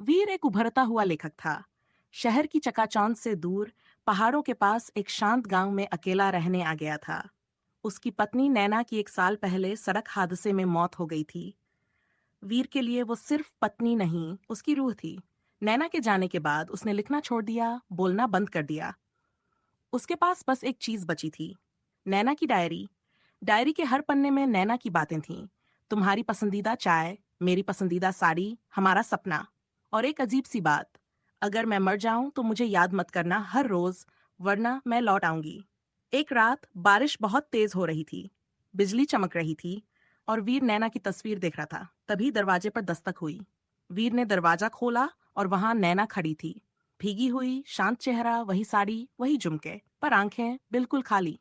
वीर एक उभरता हुआ लेखक था। शहर की चकाचौंध से दूर पहाड़ों के पास एक शांत गांव में अकेला रहने आ गया था। उसकी पत्नी नैना की 1 साल पहले सड़क हादसे में मौत हो गई थी। वीर के लिए वो सिर्फ पत्नी नहीं, उसकी रूह थी। नैना के जाने के बाद उसने लिखना छोड़ दिया, बोलना बंद कर दिया। उसके पास बस एक चीज बची थी, नैना की डायरी। डायरी के हर पन्ने में नैना की बातें थीं। तुम्हारी पसंदीदा चाय, मेरी पसंदीदा साड़ी, हमारा सपना। और एक अजीब सी बात, अगर मैं मर जाऊं तो मुझे याद मत करना हर रोज, वरना मैं लौट आऊंगी। एक रात बारिश बहुत तेज हो रही थी, बिजली चमक रही थी और वीर नैना की तस्वीर देख रहा था। तभी दरवाजे पर दस्तक हुई। वीर ने दरवाजा खोला और वहां नैना खड़ी थी। भीगी हुई, शांत चेहरा, वही साड़ी, वही झुमके, पर आंखें बिल्कुल खाली।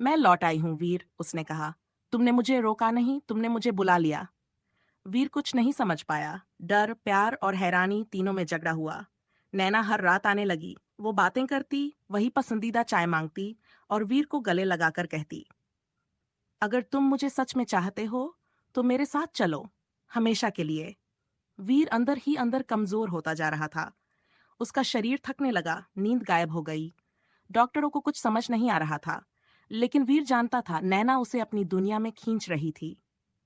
मैं लौट आई हूँ वीर, उसने कहा। तुमने मुझे रोका नहीं, तुमने मुझे बुला लिया। वीर कुछ नहीं समझ पाया। डर, प्यार और हैरानी तीनों में झगड़ा हुआ। नैना हर रात आने लगी। वो बातें करती, वही पसंदीदा चाय मांगती और वीर को गले लगाकर कहती, अगर तुम मुझे सच में चाहते हो तो मेरे साथ चलो, हमेशा के लिए। वीर अंदर ही अंदर कमजोर होता जा रहा था। उसका शरीर थकने लगा, नींद गायब हो गई। डॉक्टरों को कुछ समझ नहीं आ रहा था, लेकिन वीर जानता था नैना उसे अपनी दुनिया में खींच रही थी।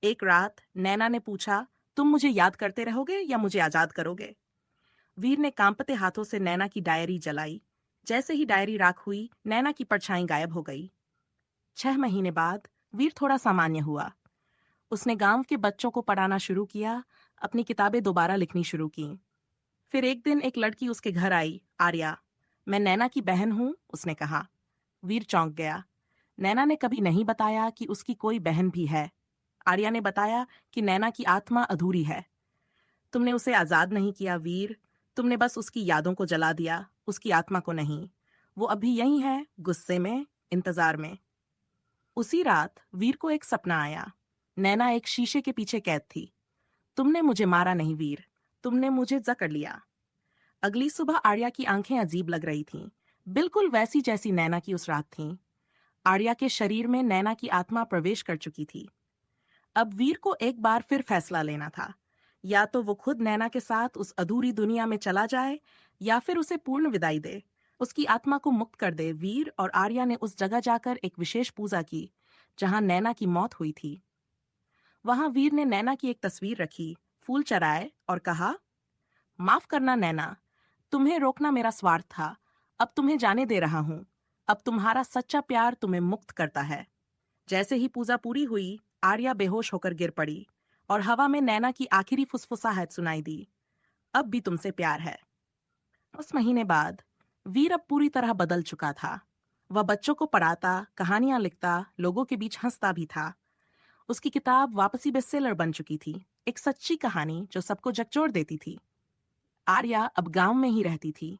एक रात नैना ने पूछा, तुम मुझे याद करते रहोगे या मुझे आजाद करोगे? वीर ने कांपते हाथों से नैना की डायरी जलाई। जैसे ही डायरी राख हुई, नैना की परछाई गायब हो गई। 6 महीने बाद वीर थोड़ा सामान्य हुआ। उसने गांव के बच्चों को पढ़ाना शुरू किया, अपनी किताबें दोबारा लिखनी शुरू की। फिर एक दिन एक लड़की उसके घर आई, आर्या। मैं नैना की बहन हूं, उसने कहा। वीर चौंक गया। नैना ने कभी नहीं बताया कि उसकी कोई बहन भी है। आर्या ने बताया कि नैना की आत्मा अधूरी है। तुमने उसे आजाद नहीं किया वीर, तुमने बस उसकी यादों को जला दिया, उसकी आत्मा को नहीं। वो अभी यही है, गुस्से में, इंतजार में। उसी रात वीर को एक सपना आया। नैना एक शीशे के पीछे कैद थी। तुमने मुझे मारा नहीं वीर, तुमने मुझे जकड़ लिया। अगली सुबह आर्या की आंखें अजीब लग रही थीं, बिल्कुल वैसी जैसी नैना की उस रात थीं। आर्या के शरीर में नैना की आत्मा प्रवेश कर चुकी थी। अब वीर को एक बार फिर फैसला लेना था। या तो वो खुद नैना के साथ उस अधूरी दुनिया में चला जाए, या फिर उसे पूर्ण विदाई दे, उसकी आत्मा को मुक्त कर दे। वीर और आर्या ने उस जगह जाकर एक विशेष पूजा की जहां नैना की मौत हुई थी। वहां वीर ने नैना की एक तस्वीर रखी, फूल चढ़ाए और कहा, माफ करना नैना, तुम्हें रोकना मेरा स्वार्थ था। अब तुम्हें जाने दे रहा हूं। अब तुम्हारा सच्चा प्यार तुम्हें मुक्त करता है। जैसे ही पूजा पूरी हुई, आर्या बेहोश होकर गिर पड़ी और हवा में नैना की आखिरी फुसफुसाहट सुनाई दी, अब भी तुमसे प्यार है। उस महीने बाद वीर अब पूरी तरह बदल चुका था। वह बच्चों को पढ़ाता, कहानियां लिखता, लोगों के बीच हंसता भी था। उसकी किताब वापसी बेस्टसेलर बन चुकी थी, एक सच्ची कहानी जो सबको झकझोर देती थी। आर्या अब गांव में ही रहती थी,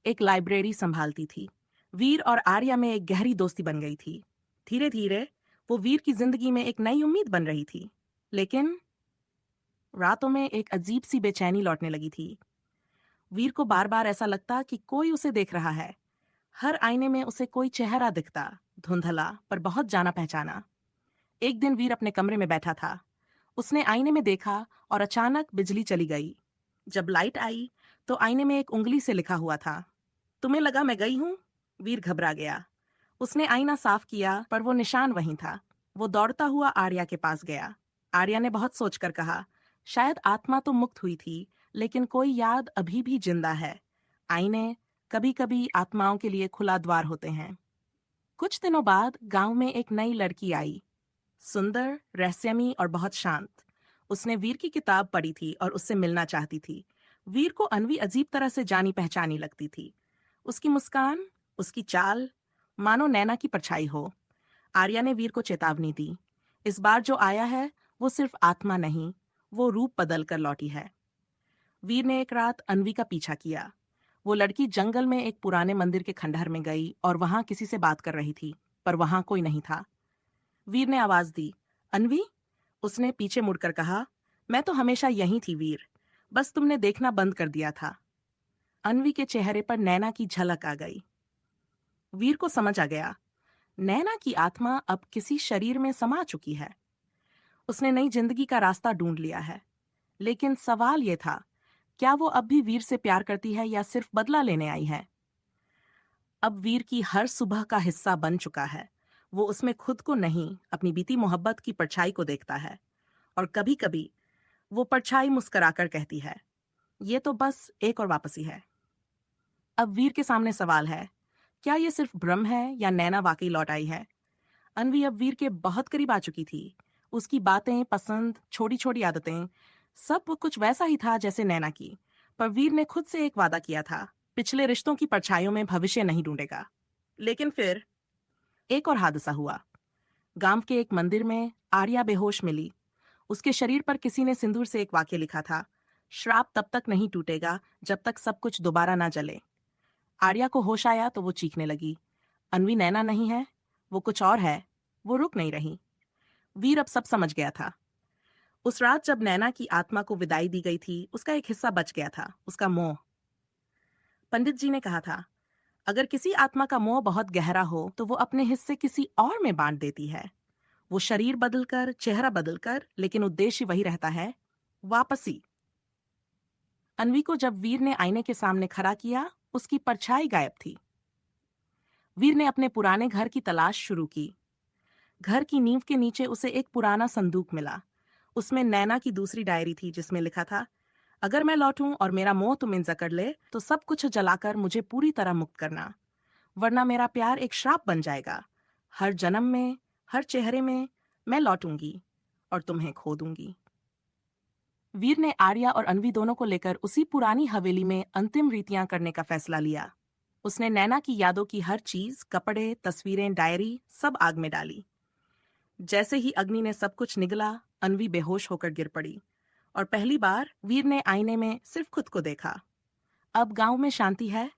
एक लाइब्रेरी संभालती थी। वीर और आर्या में एक गहरी दोस्ती बन गई थी। धीरे धीरे वो वीर की जिंदगी में एक नई उम्मीद बन रही थी। लेकिन रातों में एक अजीब सी बेचैनी लौटने लगी थी। वीर को बार बार ऐसा लगता कि कोई उसे देख रहा है। हर आईने में उसे कोई चेहरा दिखता, धुंधला पर बहुत जाना पहचाना। एक दिन वीर अपने कमरे में बैठा था। उसने आईने में देखा और अचानक बिजली चली गई। जब लाइट आई तो आईने में एक उंगली से लिखा हुआ था, तुम्हें लगा मैं गई हूं? वीर घबरा गया। उसने आईना साफ किया, पर वो निशान वहीं था। वो दौड़ता हुआ आर्या के पास गया। आर्या ने बहुत सोचकर कहा, शायद आत्मा तो मुक्त हुई थी, लेकिन कोई याद अभी भी जिंदा है। आईने कभी कभी आत्माओं के लिए खुला द्वार होते हैं। कुछ दिनों बाद गांव में एक नई लड़की आई, सुंदर, रहस्यमयी और बहुत शांत। उसने वीर की किताब पढ़ी थी और उससे मिलना चाहती थी। वीर को अनवी अजीब तरह से जानी पहचानी लगती थी। उसकी मुस्कान, उसकी चाल, मानो नैना की परछाई हो। आर्या ने वीर को चेतावनी दी, इस बार जो आया है वो सिर्फ आत्मा नहीं, वो रूप बदल कर लौटी है। वीर ने एक रात अनवी का पीछा किया। वो लड़की जंगल में एक पुराने मंदिर के खंडहर में गई और वहां किसी से बात कर रही थी, पर वहां कोई नहीं था। वीर ने आवाज दी, अनवी। उसने पीछे मुड़कर कहा, मैं तो हमेशा यहीं थी वीर, बस तुमने देखना बंद कर दिया था। अनवी के चेहरे पर नैना की झलक आ गई। वीर को समझ आ गया, नैना की आत्मा अब किसी शरीर में समा चुकी है। उसने नई जिंदगी का रास्ता ढूंढ लिया है। लेकिन सवाल यह था, क्या वो अब भी वीर से प्यार करती है या सिर्फ बदला लेने आई है? अब वीर की हर सुबह का हिस्सा बन चुका है। वो उसमें खुद को नहीं, अपनी बीती मोहब्बत की परछाई को देखता है। और कभी कभी वो परछाई मुस्कुराकर कहती है, ये तो बस एक और वापसी है। अब वीर के सामने सवाल है, क्या ये सिर्फ भ्रम है या नैना वाकई लौट आई है? अनवी अब वीर के बहुत करीब आ चुकी थी। उसकी बातें, पसंद, छोटी छोटी आदतें, सब कुछ वैसा ही था जैसे नैना की। पर वीर ने खुद से एक वादा किया था, पिछले रिश्तों की परछाइयों में भविष्य नहीं ढूंढेगा। लेकिन फिर एक और हादसा हुआ। गांव के एक मंदिर में आर्या बेहोश मिली। उसके शरीर पर किसी ने सिंदूर से एक वाक्य लिखा था, श्राप तब तक नहीं टूटेगा जब तक सब कुछ दोबारा ना जले। आर्या को होश आया तो वो चीखने लगी, अनवी नैना नहीं है, वो कुछ और है। वो रुक नहीं रही। वीर अब सब समझ गया था। उस रात जब नैना की आत्मा को विदाई दी गई थी, उसका एक हिस्सा बच गया था, उसका मोह। पंडित जी ने कहा था, अगर किसी आत्मा का मोह बहुत गहरा हो तो वो अपने हिस्से किसी और में बांट देती है। वो शरीर बदलकर, चेहरा बदलकर, लेकिन उद्देश्य वही रहता है, वापसी। अनवी को जब वीर ने आईने के सामने खड़ा किया, उसकी परछाई गायब थी। वीर ने अपने पुराने घर की तलाश शुरू की। घर की नींव के नीचे उसे एक पुराना संदूक मिला। उसमें नैना की दूसरी डायरी थी जिसमें लिखा था, अगर मैं लौटूं और मेरा मोह तुम्हें जकड़ ले तो सब कुछ जलाकर मुझे पूरी तरह मुक्त करना, वरना मेरा प्यार एक श्राप बन जाएगा। हर जन्म में, हर चेहरे में मैं लौटूंगी और तुम्हें खो दूंगी। वीर ने आर्या और अनवी दोनों को लेकर उसी पुरानी हवेली में अंतिम रीतियां करने का फैसला लिया। उसने नैना की यादों की हर चीज, कपड़े, तस्वीरें, डायरी, सब आग में डाली। जैसे ही अग्नि ने सब कुछ निगला, अनवी बेहोश होकर गिर पड़ी। और पहली बार वीर ने आईने में सिर्फ खुद को देखा। अब गांव में शांति है।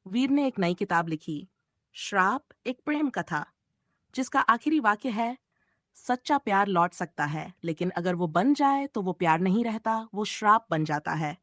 वीर ने एक नई किताब लिखी, श्राप, एक प्रेम कथा, जिसका आखिरी वाक्य है, सच्चा प्यार लौट सकता है, लेकिन अगर वो बन जाए तो वो प्यार नहीं रहता, वो श्राप बन जाता है।